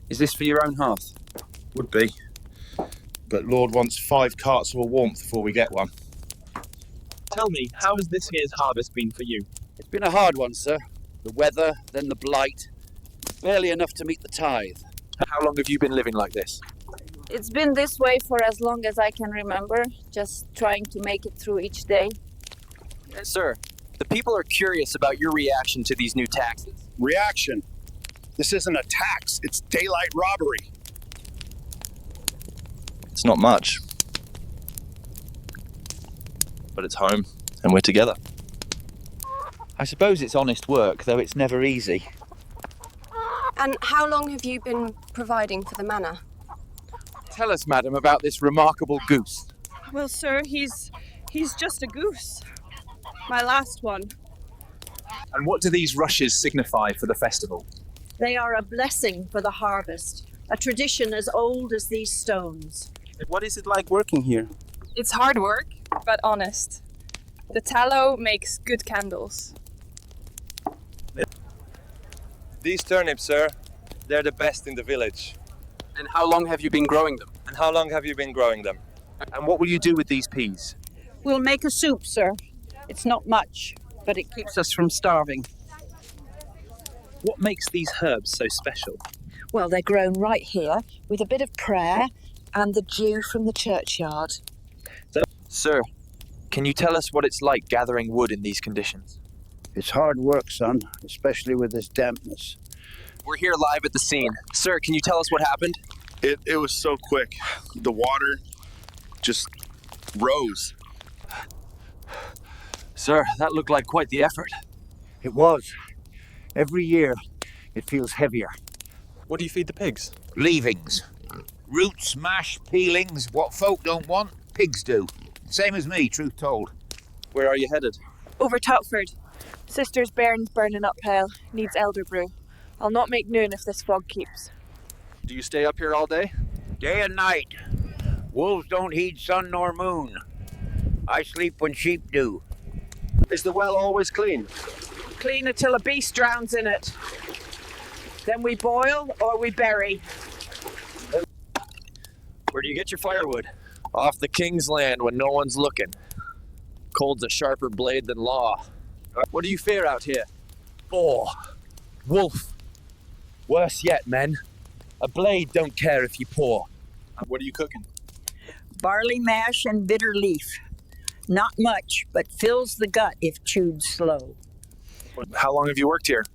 Is this for your own hearth? Would be. But Lord wants 5 carts of warmth before we get one. Tell me, how has this year's harvest been for you? It's been a hard one, sir. The weather, then the blight. Barely enough to meet the tithe. How long have you been living like this? It's been this way for as long as I can remember, just trying to make it through each day. Sir, the people are curious about your reaction to these new taxes. Reaction? This isn't a tax, it's daylight robbery. It's not much. But it's home, and we're together. I suppose it's honest work, though it's never easy. And how long have you been providing for the manor? Tell us, madam, about this remarkable goose. Well, sir, he's just a goose. My last one. And what do these rushes signify for the festival? They are a blessing for the harvest, a tradition as old as these stones. What is it like working here? It's hard work, but honest. The tallow makes good candles. These turnips, sir, they're the best in the village. And how long have you been growing them? And how long have you been growing them? And what will you do with these peas? We'll make a soup, sir. It's not much, but it keeps us from starving. What makes these herbs so special? Well, they're grown right here with a bit of prayer and the dew from the churchyard. Sir, can you tell us what it's like gathering wood in these conditions? It's hard work, son, especially with this dampness. We're here live at the scene. Sir, can you tell us what happened? It was so quick. The water just rose. Sir, that looked like quite the effort. It was. Every year, it feels heavier. What do you feed the pigs? Leavings. Roots, mash, peelings, what folk don't want, pigs do. Same as me, truth told. Where are you headed? Over Topford. Sister's bairn's burning up pale. Needs elder brew. I'll not make noon if this fog keeps. Do you stay up here all day? Day and night. Wolves don't heed sun nor moon. I sleep when sheep do. Is the well always clean? Clean it till a beast drowns in it. Then we boil or we bury. Where do you get your firewood? Off the king's land when no one's looking. Cold's a sharper blade than law. What do you fear out here? Boar. Wolf. Worse yet, men. A blade don't care if you pour. What are you cooking? Barley mash and bitter leaf. Not much, but fills the gut if chewed slow. How long have you worked here?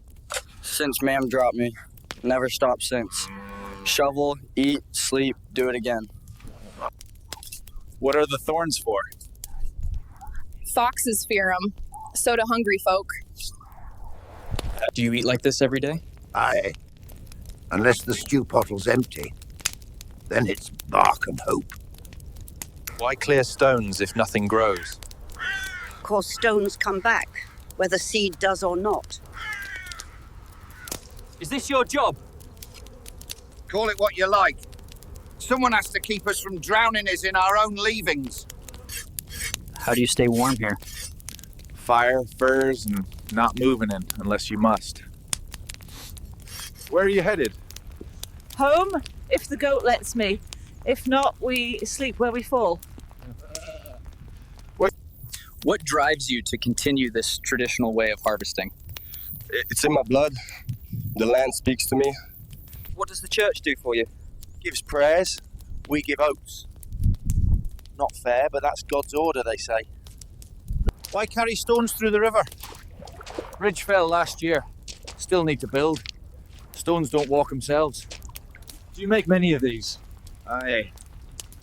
Since Ma'am dropped me. Never stopped since. Shovel, eat, sleep, do it again. What are the thorns for? Foxes fear 'em. So do hungry folk. Do you eat like this every day? Aye. Unless the stew bottle's empty. Then it's bark and hope. Why clear stones if nothing grows? 'Cause stones come back, whether seed does or not. Is this your job? Call it what you like. Someone has to keep us from drowning us in our own leavings. How do you stay warm here? Fire, furs, and not moving in unless you must. Where are you headed? Home, if the goat lets me. If not, we sleep where we fall. What drives you to continue this traditional way of harvesting? It's in my blood. The land speaks to me. What does the church do for you? Gives prayers, we give oats. Not fair, but that's God's order, they say. Why carry stones through the river? Bridge fell last year. Still need to build. Stones don't walk themselves. Do you make many of these? Aye.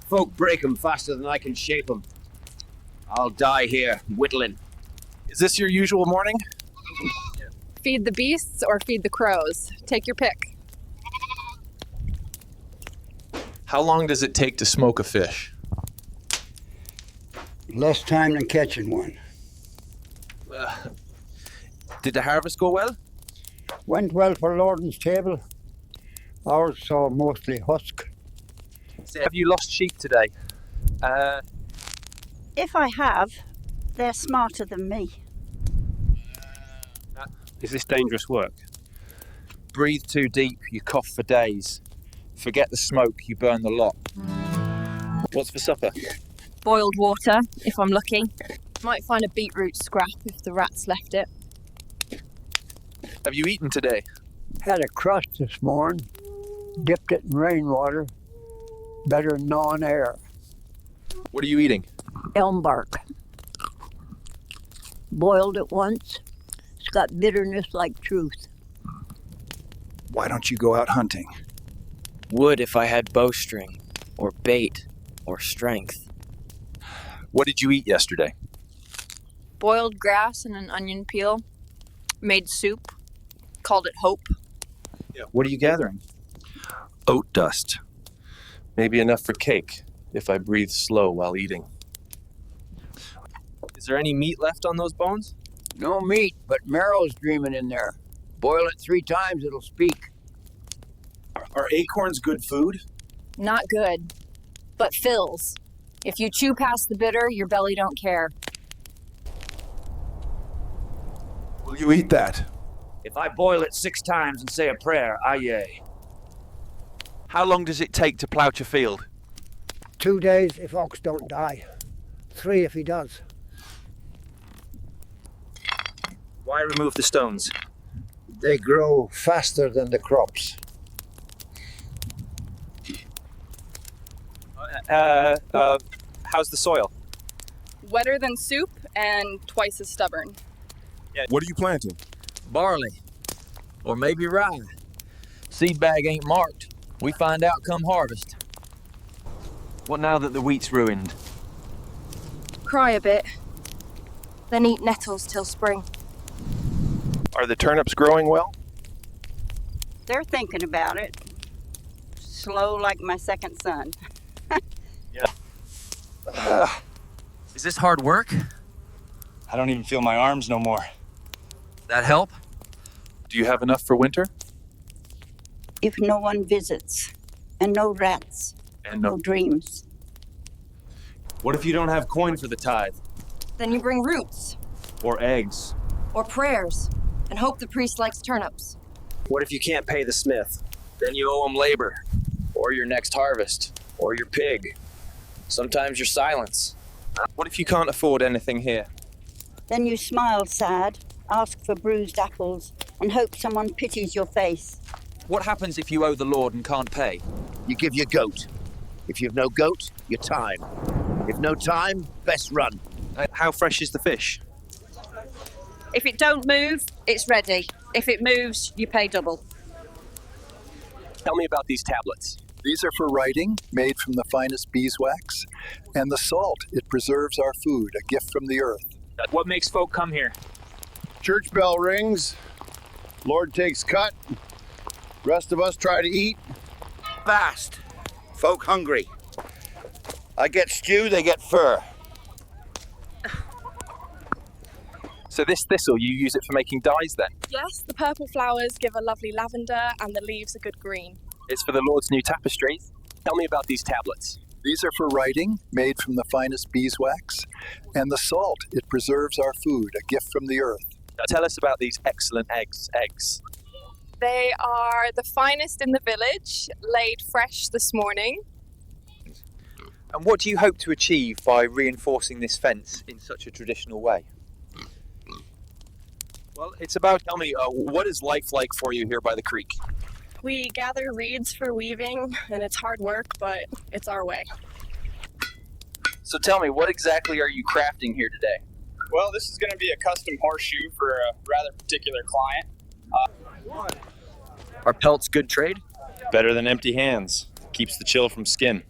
Folk break 'em faster than I can shape 'em. I'll die here, whittling. Is this your usual morning? Feed the beasts or feed the crows. Take your pick. How long does it take to smoke a fish? Less time than catching one. Did the harvest go well? Went well for Lorden's table. Ours saw mostly husk. Have you lost sheep today? If I have, they're smarter than me. Is this dangerous work? Breathe too deep, you cough for days. Forget the smoke, you burn the lot. What's for supper? Boiled water, if I'm lucky. Might find a beetroot scrap if the rats left it. Have you eaten today? Had a crust this morning. Dipped it in rainwater. Better than gnawing air. What are you eating? Elm bark. Boiled it once. It's got bitterness like truth. Why don't you go out hunting? Would if I had bowstring, or bait, or strength. What did you eat yesterday? Boiled grass and an onion peel. Made soup. Called it hope. What are you gathering? Oat dust. Maybe enough for cake, if I breathe slow while eating. Is there any meat left on those bones? No meat, but marrow's dreaming in there. Boil it 3 times, it'll speak. Are acorns good food? Not good, but fills. If you chew past the bitter, your belly don't care. Will you eat that? If I boil it 6 times and say a prayer, aye. How long does it take to plough your field? 2 days if ox don't die. 3 if he does. Why remove the stones? They grow faster than the crops. How's the soil? Wetter than soup and twice as stubborn. What are you planting? Barley. Or maybe rye. Seed bag ain't marked. We find out come harvest. What now that the wheat's ruined? Cry a bit. Then eat nettles till spring. Are the turnips growing well? They're thinking about it. Slow like my second son. Is this hard work? I don't even feel my arms no more. That help? Do you have enough for winter? If no one visits, and no rats, And no dreams. What if you don't have coin for the tithe? Then you bring roots, Or eggs? or prayers, and hope the priest likes turnips. What if you can't pay the smith? Then you owe him labor, or your next harvest, or your pig. Sometimes your silence. What if you can't afford anything here? Then you smile sad, ask for bruised apples, and hope someone pities your face. What happens if you owe the Lord and can't pay? You give your goat. If you've no goat, your time. If no time, best run. How fresh is the fish? If it don't move, it's ready. If it moves, you pay double. Tell me about these tablets. These are for writing, made from the finest beeswax, and the salt. It preserves our food, a gift from the earth. What makes folk come here? Church bell rings. Lord takes cut. Rest of us try to eat. Fast. Folk hungry. I get stew, they get fur. So this thistle, you use it for making dyes then? Yes, the purple flowers give a lovely lavender and the leaves a good green. It's for the Lord's new tapestries. Tell me about these tablets. These are for writing, made from the finest beeswax, and the salt. It preserves our food, a gift from the earth. Now tell us about these excellent eggs. They are the finest in the village, laid fresh this morning. And what do you hope to achieve by reinforcing this fence in such a traditional way? Well, it's about, tell me, what is life like for you here by the creek? We gather reeds for weaving, and it's hard work, but it's our way. So tell me, what exactly are you crafting here today? Well, this is going to be a custom horseshoe for a rather particular client. Are pelts good trade? Better than empty hands. Keeps the chill from skin.